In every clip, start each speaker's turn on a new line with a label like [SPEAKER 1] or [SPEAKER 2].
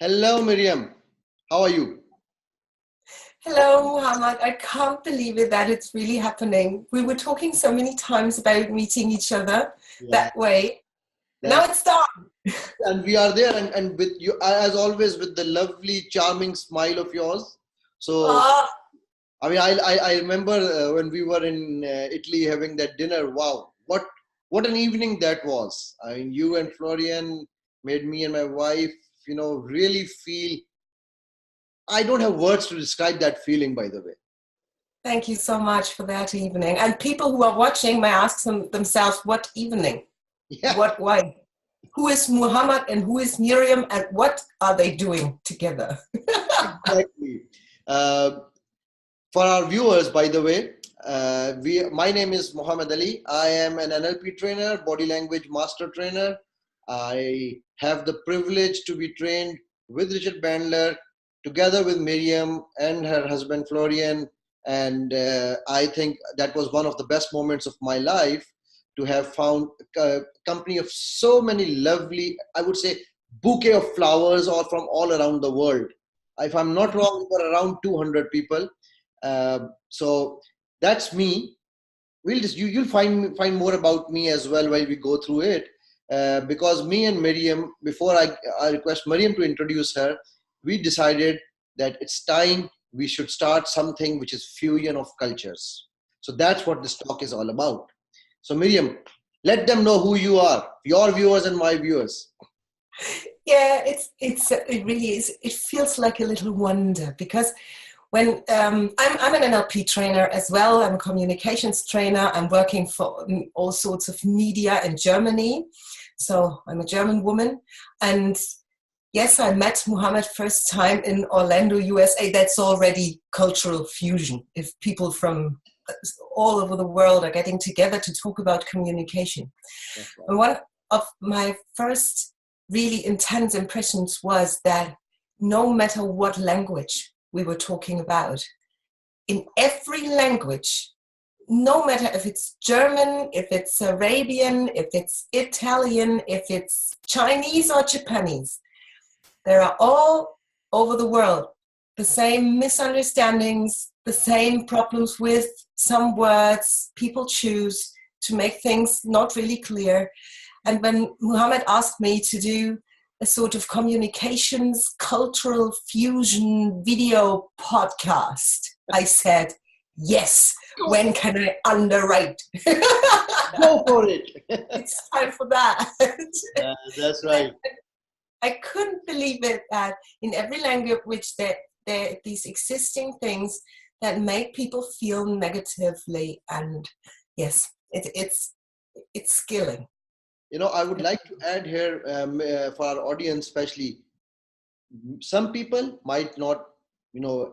[SPEAKER 1] Hello, Miriam. How are you?
[SPEAKER 2] Hello, Muhammad. I can't believe it that it's really happening. We were talking so many times about meeting each other
[SPEAKER 1] Yeah,
[SPEAKER 2] that way. Now
[SPEAKER 1] that's
[SPEAKER 2] it's done.
[SPEAKER 1] and we are there, and with you as always with the lovely, charming smile of yours. So,
[SPEAKER 2] Ah,
[SPEAKER 1] I mean, I remember when we were in Italy having that dinner. Wow, what an evening that was! I mean, you and Florian made me and my wife, really feel. I don't have words to describe that feeling. By the way,
[SPEAKER 2] thank you so much for that evening. And people who are watching may ask themselves, what evening?
[SPEAKER 1] yeah,
[SPEAKER 2] What, why? Who is Muhammad and who is Miriam and what are they doing together?
[SPEAKER 1] exactly. Uh, For our viewers, by the way, my name is Muhammad Ali. I am an NLP trainer, body language master trainer. I have the privilege to be trained with Richard Bandler, together with Miriam and her husband Florian. And I think that was one of the best moments of my life to have found a company of so many lovely, I would say, bouquet of flowers all from all around the world. If I'm not wrong, we were around 200 people. So that's me. We'll just you'll find more about me as well while we go through it. Because me and Miriam, before I request Miriam to introduce her, we decided that it's time we should start something which is fusion of cultures. So that's what this talk is all about. So Miriam, let them know who you are, your viewers and my viewers.
[SPEAKER 2] Yeah, it really is. It feels like a little wonder because when I'm an NLP trainer as well. I'm a communications trainer. I'm working for all sorts of media in Germany. So I'm a German woman. And yes, I met Muhammad first time in Orlando, USA. That's already cultural fusion. If people from all over the world are getting together to talk about communication.
[SPEAKER 1] That's right.
[SPEAKER 2] And one of my first really intense impressions was that no matter what language we were talking about, in every language, no matter if it's German, if it's Arabian, if it's Italian, if it's Chinese or Japanese, there are all over the world the same misunderstandings, the same problems with some words people choose to make things not really clear. And when Muhammad asked me to do a sort of communications, cultural fusion video podcast, I said, yes, when can I underwrite?
[SPEAKER 1] Go for it.
[SPEAKER 2] It's time for that.
[SPEAKER 1] That's right.
[SPEAKER 2] I couldn't believe it that in every language there are these existing things that make people feel negatively, and yes, it's skilling.
[SPEAKER 1] I would like to add here for our audience, especially some people might not,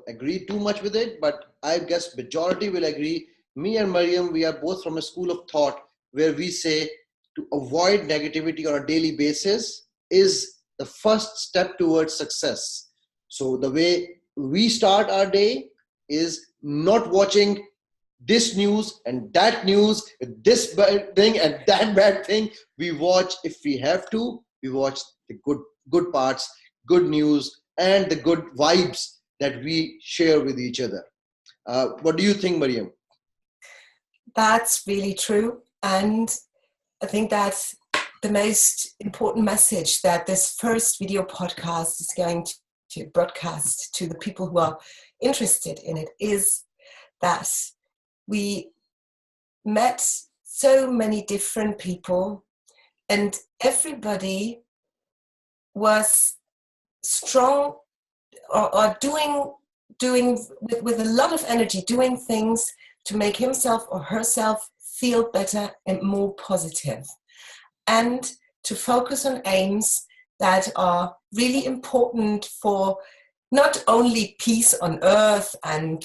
[SPEAKER 1] agree too much with it, but I guess majority will agree. Me and Mariam, we are both from a school of thought where we say to avoid negativity on a daily basis is the first step towards success. So the way we start our day is not watching this news and that news, this bad thing and that bad thing. We watch, if we have to, we watch the good parts, good news, and the good vibes that we share with each other. What do you think, Mariam?
[SPEAKER 2] That's really true, and I think that's the most important message that this first video podcast is going to broadcast to the people who are interested in it is that we met so many different people and everybody was strong or doing with a lot of energy, doing things to make himself or herself feel better and more positive, and to focus on aims that are really important for not only peace on earth and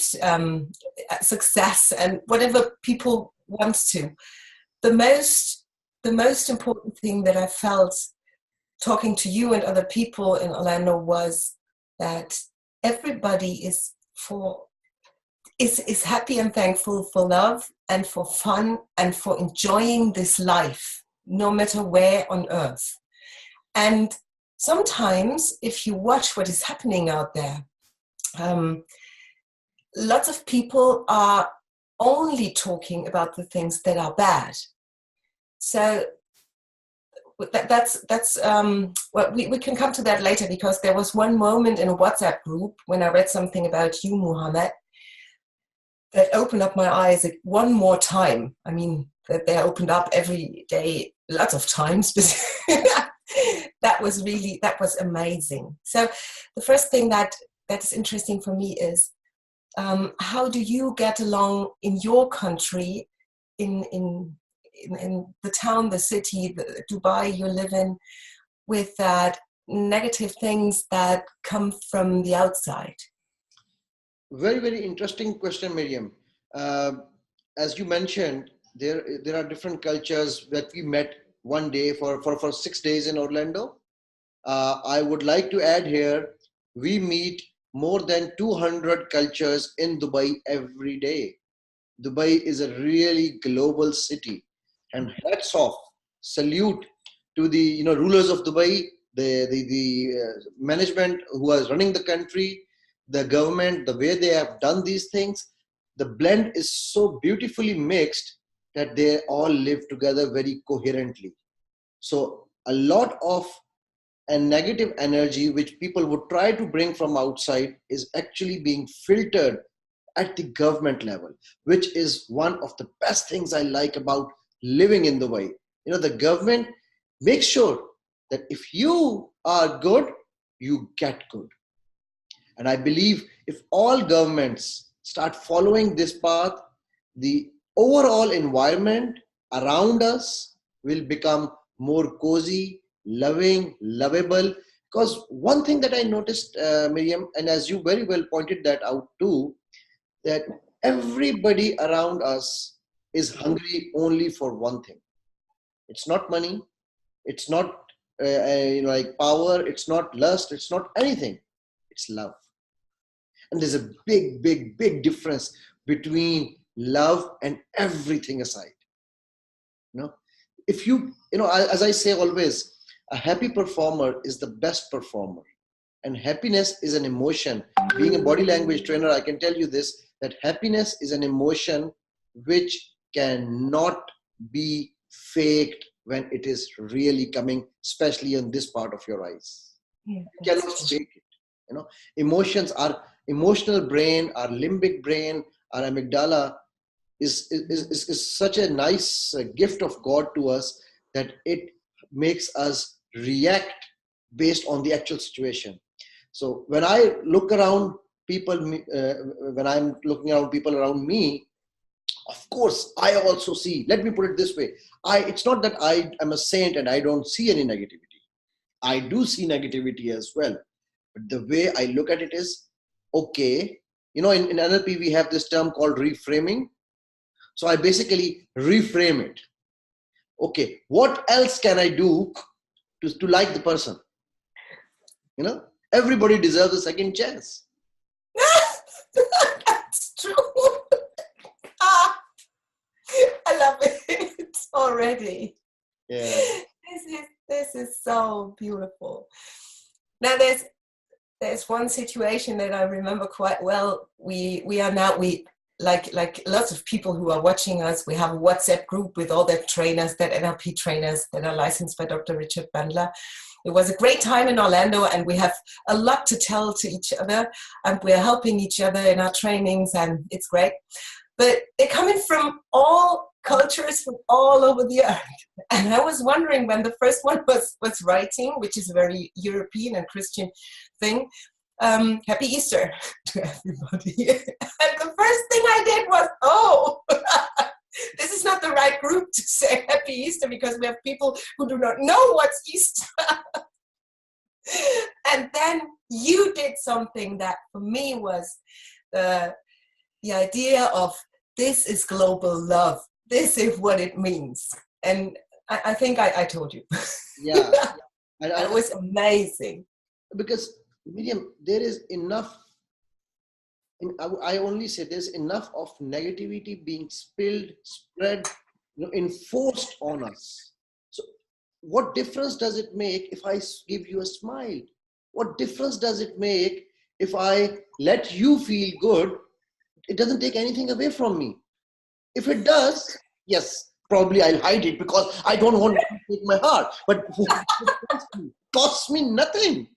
[SPEAKER 2] success and whatever people want to. The most important thing that I felt talking to you and other people in Orlando was that everybody is happy and thankful for love and for fun and for enjoying this life, no matter where on earth. And sometimes if you watch what is happening out there, lots of people are only talking about the things that are bad. So that's well, we can come to that later, because there was one moment in a WhatsApp group when I read something about you, Muhammad, that opened up my eyes one more time. I mean, that they opened up every day, lots of times, but that was amazing. So the first thing that is interesting for me is, how do you get along in your country, in the town, the city, Dubai you live in, with that negative things that come from the outside?
[SPEAKER 1] Very, very interesting question, Miriam. As you mentioned, there are different cultures that we met one day for 6 days in Orlando. I would like to add here, we meet more than 200 cultures in Dubai every day. Dubai is a really global city, and hats off, salute to the rulers of Dubai, the management who is running the country, the government, the way they have done these things. The blend is so beautifully mixed that they all live together very coherently. So a lot of and negative energy which people would try to bring from outside is actually being filtered at the government level, which is one of the best things I like about living in Dubai. The government makes sure that if you are good, you get good. And I believe if all governments start following this path, the overall environment around us will become more cozy, loving, lovable. Because one thing that I noticed, Miriam, and as you very well pointed that out too, that everybody around us is hungry only for one thing. It's not money. It's not like power. It's not lust. It's not anything. It's love. And there's a big, big, big difference between love and everything aside. If as I say always, a happy performer is the best performer. And happiness is an emotion. Being a body language trainer, I can tell you this, that happiness is an emotion which cannot be faked when it is really coming, especially in this part of your eyes.
[SPEAKER 2] Yeah,
[SPEAKER 1] you cannot fake it. Emotions, our emotional brain, our limbic brain, our amygdala is such a nice gift of God to us that it makes us react based on the actual situation. So when I look around people, when I'm looking around people around me, of course, I also see, let me put it this way. It's not that I am a saint and I don't see any negativity. I do see negativity as well. But the way I look at it is, okay, in NLP, we have this term called reframing. So I basically reframe it. Okay, what else can I do to like the person? Everybody deserves a second chance.
[SPEAKER 2] That's true. I love it already.
[SPEAKER 1] Yeah.
[SPEAKER 2] This is so beautiful. Now there's one situation that I remember quite well. We like lots of people who are watching us, we have a WhatsApp group with all the trainers, that NLP trainers that are licensed by Dr. Richard Bandler. It was a great time in Orlando, and we have a lot to tell to each other, and we're helping each other in our trainings, and it's great. But they're coming from all cultures, from all over the earth. And I was wondering, when the first one was writing, which is a very European and Christian thing, Happy Easter to everybody. And the first thing I did was, this is not the right group to say Happy Easter, because we have people who do not know what's Easter. And then you did something that for me was the idea of, this is global love. This is what it means. And I think I told you.
[SPEAKER 1] Yeah.
[SPEAKER 2] It was amazing.
[SPEAKER 1] Because, Miriam, there is enough, I only say there's enough of negativity being spread, enforced on us. So what difference does it make if I give you a smile? What difference does it make if I let you feel good? It doesn't take anything away from me. If it does, yes, probably I'll hide it because I don't want to take my heart. But it costs me nothing,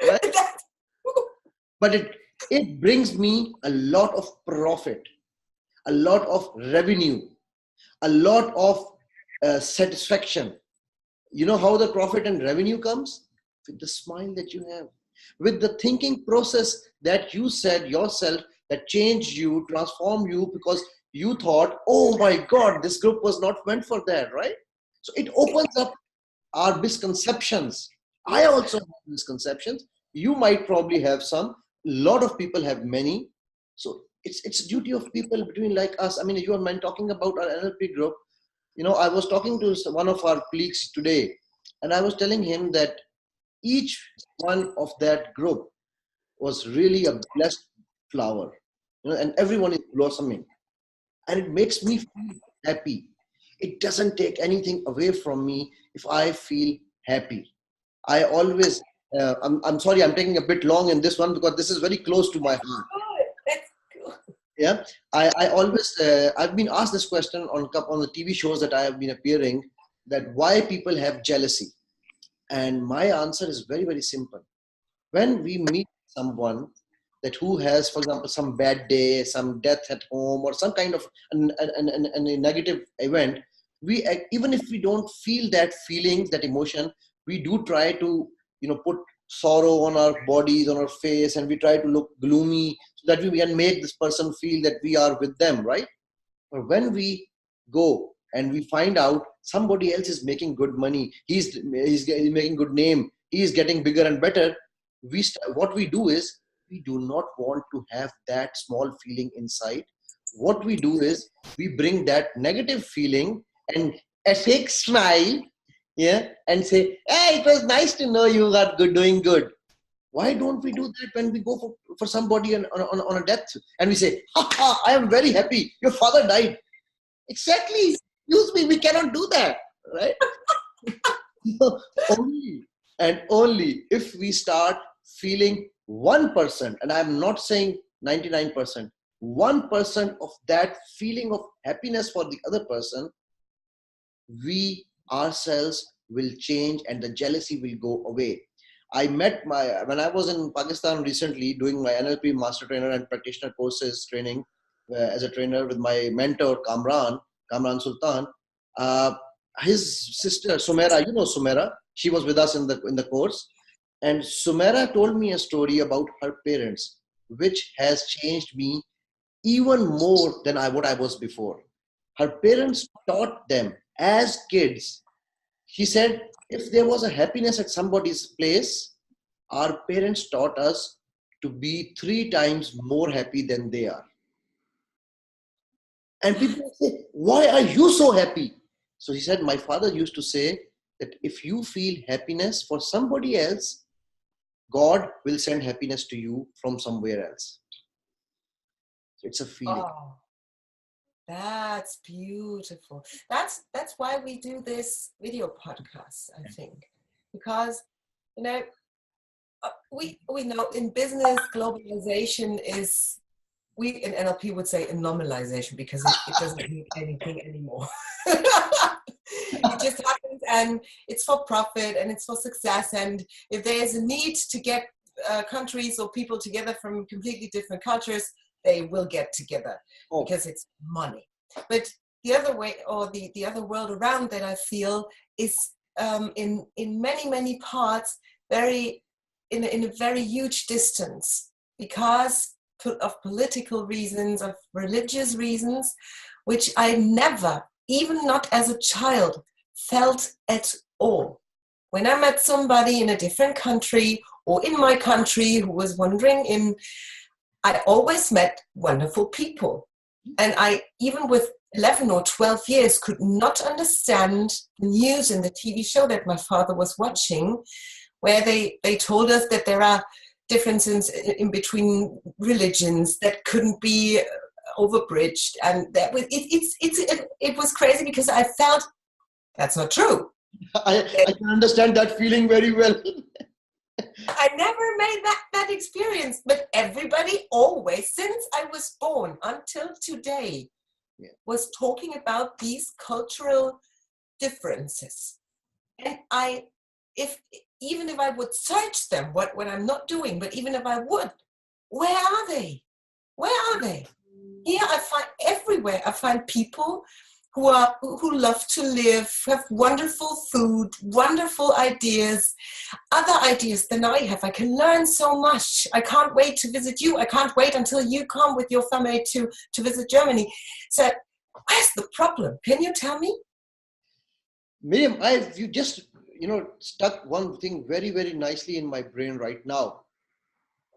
[SPEAKER 1] right? But it brings me a lot of profit, a lot of revenue, a lot of satisfaction. You know how the profit and revenue comes? With the smile that you have, with the thinking process that you said yourself that changed you, transformed you, because you thought, oh my God, this group was not meant for that, right? So it opens up our misconceptions. I also have misconceptions. You might probably have some. A lot of people have many. So it's duty of people between like us. I mean, you and mine talking about our NLP group. You know, I was talking to one of our colleagues today, and I was telling him that each one of that group was really a blessed flower, you know, and everyone is blossoming, and it makes me feel happy. It doesn't take anything away from me if I feel happy. I always, I'm sorry, I'm taking a bit long in this one because this is very close to my heart.
[SPEAKER 2] That's cool.
[SPEAKER 1] Yeah, I always, I've been asked this question on the TV shows that I have been appearing, that why people have jealousy. And my answer is very, very simple. When we meet someone that who has, for example, some bad day, some death at home, or some kind of a negative event, we, even if we don't feel that feeling, that emotion, we do try to, you know, put sorrow on our bodies, on our face, and we try to look gloomy so that we can make this person feel that we are with them, right? But when we go and we find out somebody else is making good money, he's making good name, he is getting bigger and better, what we do is we do not want to have that small feeling inside. What we do is we bring that negative feeling and a fake smile, yeah, and say, hey, it was nice to know you got good, doing good. Why don't we do that when we go for somebody on a death and we say, ha, ha, I am very happy, your father died. Exactly. Excuse me, we cannot do that, right? Only and only if we start feeling 1%, and I'm not saying 99%, 1% of that feeling of happiness for the other person, we ourselves will change and the jealousy will go away. When I was in Pakistan recently doing my NLP master trainer and practitioner courses training as a trainer with my mentor Kamran Sultan. Uh, his sister Sumera, you know Sumera, she was with us in the course, and Sumera told me a story about her parents, which has changed me even more than what I was before. Her parents taught them as kids. She said, if there was a happiness at somebody's place, our parents taught us to be 3 times more happy than they are. And people say, why are you so happy? So he said, my father used to say that if you feel happiness for somebody else, God will send happiness to you from somewhere else. It's a feeling.
[SPEAKER 2] Oh, that's beautiful. That's why we do this video podcast, I think, because you know we know in business globalization is, we in NLP would say a normalization, because it doesn't mean anything anymore. It just happens, and it's for profit and it's for success. And if there's a need to get countries or people together from completely different cultures, they will get together because it's money. But the other way, or the other world around that I feel is in many parts very in a very huge distance, because of political reasons, of religious reasons, which I never, even not as a child, felt at all. When I met somebody in a different country or in my country who was wandering I always met wonderful people. And I, even with 11 or 12 years, could not understand the news and the TV show that my father was watching, where they told us that there are differences in between religions that couldn't be overbridged. And that was, it was crazy, because I felt that's not true.
[SPEAKER 1] I can understand that feeling very well.
[SPEAKER 2] I never made that experience, but everybody always, since I was born until today, was talking about these cultural differences. And even if I would search them, what I'm not doing, but even if I would, where are they? Where are they? Here I find everywhere, I find people who love to live, have wonderful food, wonderful ideas, other ideas than I have. I can learn so much. I can't wait to visit you. I can't wait until you come with your family to visit Germany. So where's the problem? Can you tell me?
[SPEAKER 1] Miriam, you just, stuck one thing very, very nicely in my brain right now.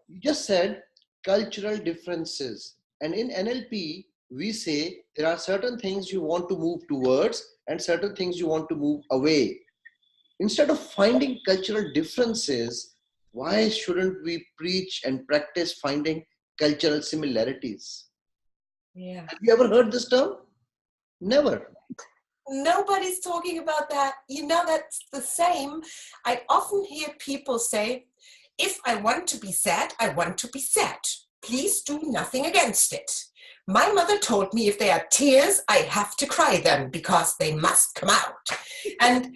[SPEAKER 1] You just said cultural differences. And in NLP, we say there are certain things you want to move towards and certain things you want to move away. Instead of finding cultural differences, why shouldn't we preach and practice finding cultural similarities?
[SPEAKER 2] Yeah.
[SPEAKER 1] Have you ever heard this term? Never.
[SPEAKER 2] Nobody's talking about that. That's the same. I often hear people say, if I want to be sad, I want to be sad. Please do nothing against it. My mother told me if there are tears, I have to cry them because they must come out. And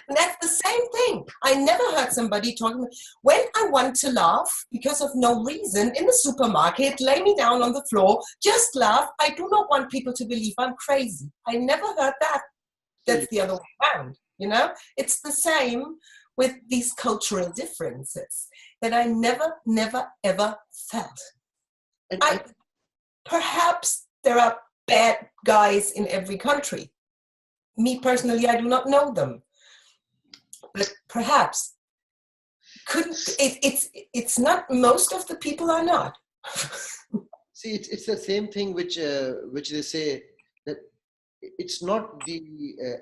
[SPEAKER 2] that's the same thing. I never heard somebody talking, when I want to laugh because of no reason in the supermarket, lay me down on the floor, just laugh. I do not want people to believe I'm crazy. I never heard that. That's the other way around, It's the same with these cultural differences that I never, ever felt. Perhaps there are bad guys in every country. Me personally, I do not know them. But perhaps it's not, most of the people are not.
[SPEAKER 1] See, it's the same thing which they say that it's not the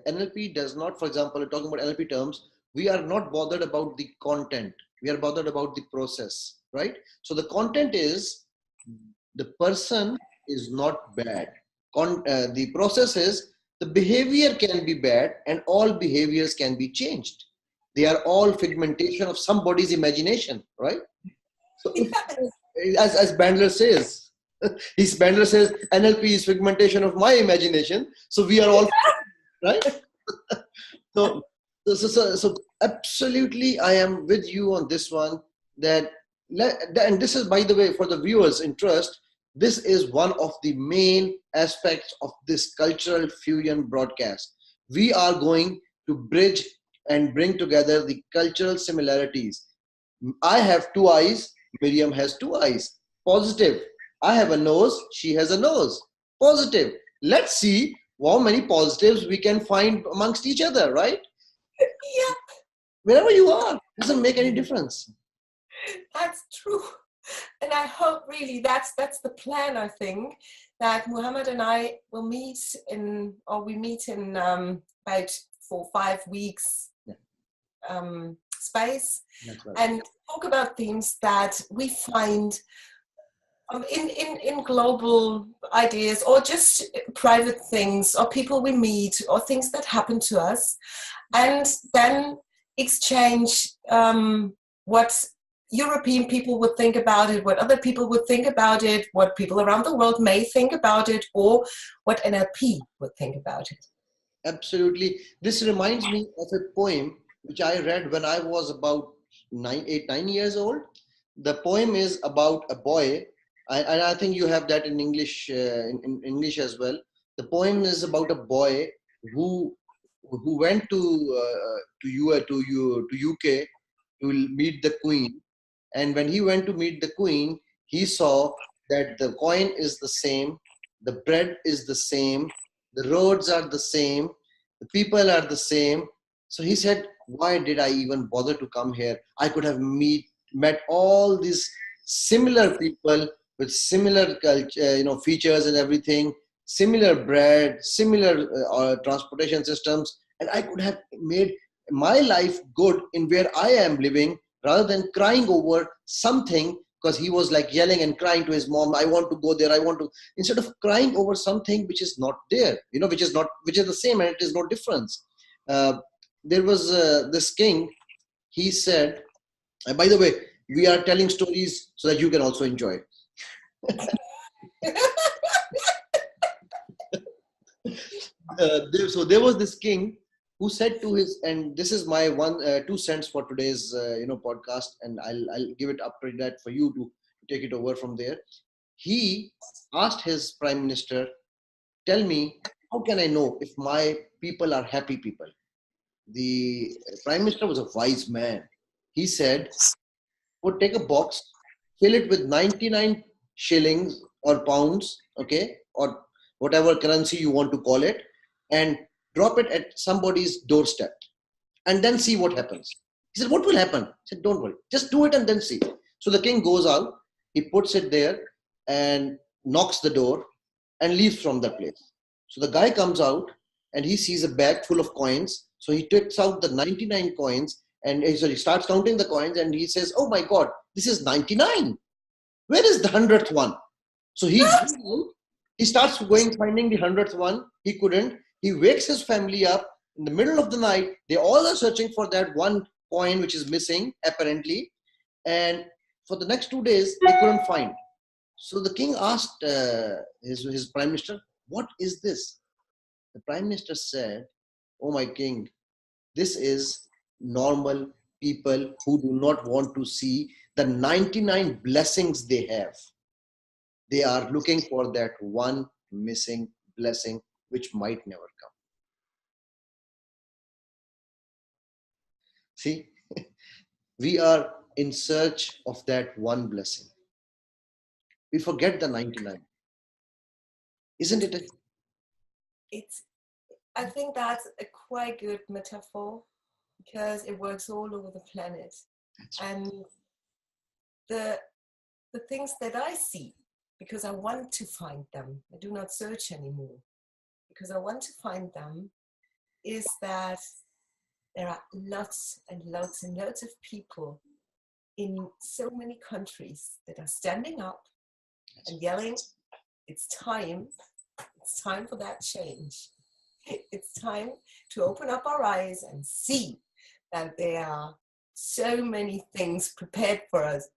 [SPEAKER 1] NLP does not, for example, talking about NLP terms, we are not bothered about the content. We are bothered about the process, right? So the content is the person is not bad. The process is the behavior can be bad and all behaviors can be changed. They are all figmentation of somebody's imagination, right? So if, as Bandler says, Bandler says, NLP is figmentation of my imagination. So we are all, right? So absolutely, I am with you on this one. And this is, by the way, for the viewers' interest, this is one of the main aspects of this cultural fusion broadcast. We are going to bridge and bring together the cultural similarities. I have two eyes, Miriam has two eyes. Positive. I have a nose, she has a nose. Positive. Let's see how many positives we can find amongst each other, right?
[SPEAKER 2] Yeah.
[SPEAKER 1] Wherever you are, it doesn't make any difference.
[SPEAKER 2] That's true. And I hope really that's the plan, I think, that Muhammad and I will meet in about 4-5 weeks space, right, and talk about themes that we find in global ideas, or just private things, or people we meet, or things that happen to us, and then exchange what European people would think about it, what other people would think about it, what people around the world may think about it, or what NLP would think about it.
[SPEAKER 1] Absolutely. This reminds me of a poem which I read when I was about 9 years old. The poem is about a boy, and I think you have that in English, in English as well. The poem is about a boy who went to UK to meet the Queen, and when he went to meet the Queen, he saw that the coin is the same, the bread is the same, the roads are the same, the people are the same. So he said, why did I even bother to come here? I could have met all these similar people with similar culture, features and everything, similar bread, similar transportation systems, and I could have made my life good in where I am living, rather than crying over something, because he was like yelling and crying to his mom, I want to go there, I want to, instead of crying over something which is not there, which is the same and it is no difference. Uh, there was this king. He said, by the way, we are telling stories so that you can also enjoy. So there was this king who said to his, and this is my 2 cents for today's podcast, and I'll give it up to that for you to take it over from there. He asked his prime minister, "Tell me, how can I know if my people are happy people?" The prime minister was a wise man. He said, "Would take a box, fill it with 99 shillings or pounds, okay, or whatever currency you want to call it, and drop it at somebody's doorstep, and then see what happens." He said, "What will happen?" He said, "Don't worry, just do it and then see." So the king goes out, he puts it there, and knocks the door, and leaves from the place. So the guy comes out, and he sees a bag full of coins. So he takes out the 99 coins, and so he starts counting the coins, and he says, "Oh my God, this is 99. Where is the 100th one?" So he starts going, finding the 100th one. He couldn't. He wakes his family up in the middle of the night. They all are searching for that one coin which is missing, apparently. And for the next 2 days, they couldn't find. So the king asked his prime minister, "What is this?" The prime minister said, "Oh my king, this is normal people who do not want to see the 99 blessings they have. They are looking for that one missing blessing which might never come." See, we are in search of that one blessing. We forget the 99. Isn't it?
[SPEAKER 2] It's, I think that's a quite good metaphor because it works all over the planet. And the things that I see, because I want to find them, I do not search anymore, because I want to find them, is that there are lots and lots and lots of people in so many countries that are standing up and yelling, it's time for that change. It's time to open up our eyes and see that there are so many things prepared for us.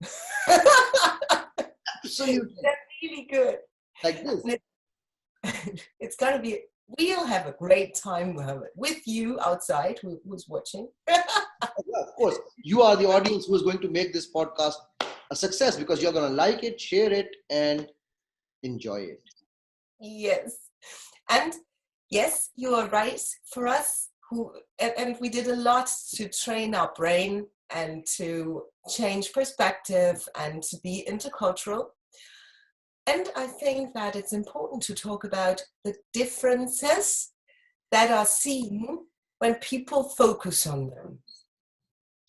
[SPEAKER 1] Absolutely.
[SPEAKER 2] That's really good.
[SPEAKER 1] Like this.
[SPEAKER 2] It's going to be, we'll have a great time, Mohammed, with you outside who's watching.
[SPEAKER 1] Yeah, of course. You are the audience who is going to make this podcast a success because you're going to like it, share it, and enjoy it.
[SPEAKER 2] Yes. And yes, you are right. For us, and we did a lot to train our brain and to change perspective and to be intercultural. And I think that it's important to talk about the differences that are seen when people focus on them,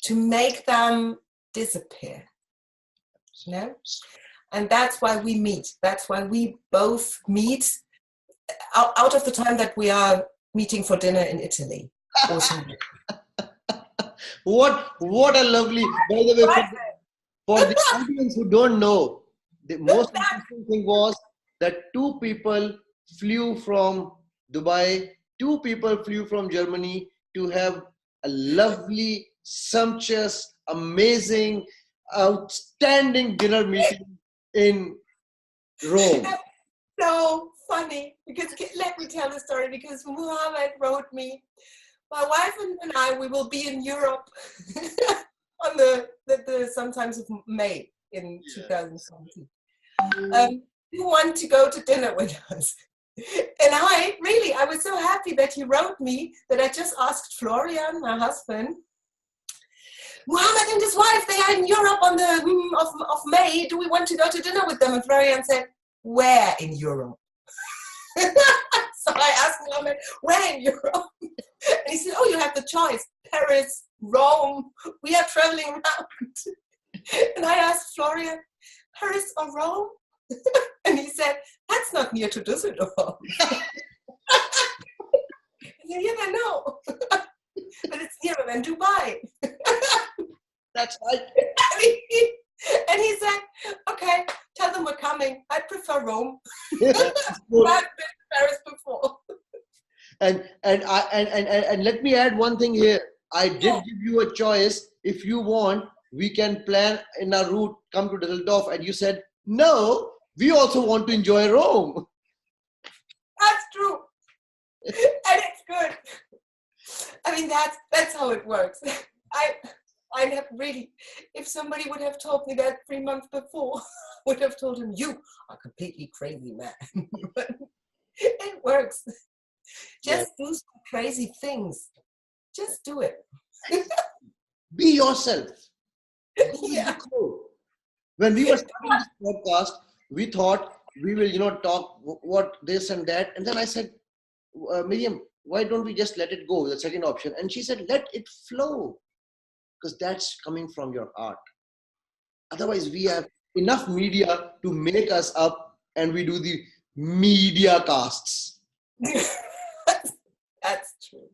[SPEAKER 2] to make them disappear. You know? And that's why we meet. That's why we both meet out of the time that we are meeting for dinner in Italy.
[SPEAKER 1] What a lovely, by the way, for the audience who don't know, the most interesting thing was that 2 people flew from Dubai, 2 people flew from Germany to have a lovely, sumptuous, amazing, outstanding dinner meeting in Rome.
[SPEAKER 2] That's so funny, because let me tell the story, because Muhammad wrote me, my wife and I, we will be in Europe on the sometimes of May in 2017. You want to go to dinner with us? And I was so happy that he wrote me that I just asked Florian, my husband, Muhammad and his wife, they are in Europe on the of May. Do we want to go to dinner with them? And Florian said, where in Europe? So I asked Muhammad, where in Europe? And he said, oh, you have the choice. Paris, Rome, we are traveling around. And I asked Florian, Paris or Rome? And he said, that's not near to Düsseldorf. Yeah, I know. But it's nearer than Dubai.
[SPEAKER 1] That's right.
[SPEAKER 2] And he said, okay, tell them we're coming. I prefer Rome. I've been to Paris before.
[SPEAKER 1] And let me add one thing here. I did give you a choice. If you want, we can plan in our route, come to Düsseldorf, and you said no. We also want to enjoy Rome.
[SPEAKER 2] That's true, and it's good. I mean, that's how it works. I have really, if somebody would have told me that 3 months before, I would have told him, you are completely crazy, man. But it works. Just do some crazy things. Just do it.
[SPEAKER 1] Be yourself.
[SPEAKER 2] Yeah.
[SPEAKER 1] When we were starting this podcast, we thought we will, talk what this and that. And then I said, Miriam, why don't we just let it go? The second option. And she said, let it flow. Because that's coming from your heart. Otherwise, we have enough media to make us up and we do the media casts.
[SPEAKER 2] That's true.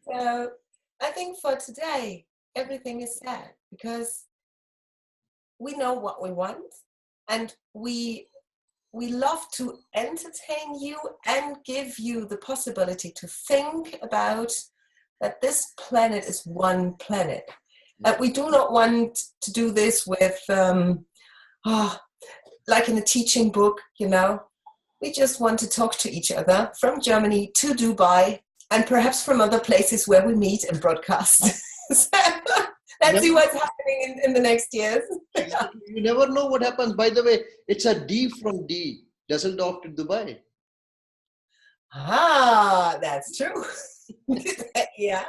[SPEAKER 2] So I think for today, everything is said because we know what we want and we love to entertain you and give you the possibility to think about that this planet is one planet. That we do not want to do this with, like in a teaching book, We just want to talk to each other from Germany to Dubai and perhaps from other places where we meet and broadcast. So, let's see what's happening in the next years.
[SPEAKER 1] You never know what happens. By the way, it's a D from D, Düsseldorf to Dubai.
[SPEAKER 2] Ah, that's true. Yeah.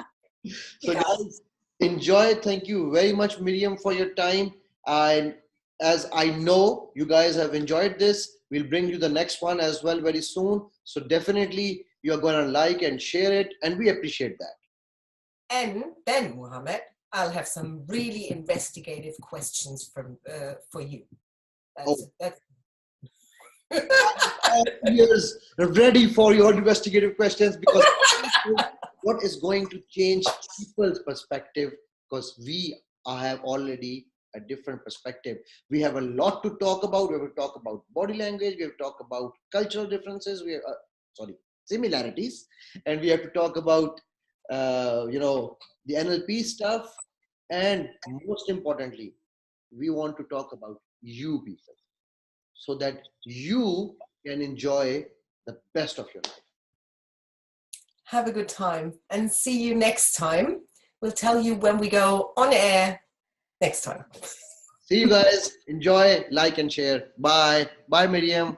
[SPEAKER 1] So guys, enjoy. Thank you very much, Miriam, for your time. And as I know you guys have enjoyed this, we'll bring you the next one as well very soon. So definitely you're going to like and share it. And we appreciate that.
[SPEAKER 2] And then, Mohammed, I'll have some really investigative questions for you. That's
[SPEAKER 1] Years ready for your investigative questions because what is going to change people's perspective, because we have already a different perspective. We have a lot to talk about. We have to talk about body language. We have to talk about cultural differences. Similarities, and we have to talk about the NLP stuff, and most importantly, we want to talk about you people, so that you can enjoy the best of your life.
[SPEAKER 2] Have a good time and see you next time. We'll tell you when we go on air next time.
[SPEAKER 1] See you guys. Enjoy, like and share. Bye. Bye, Miriam.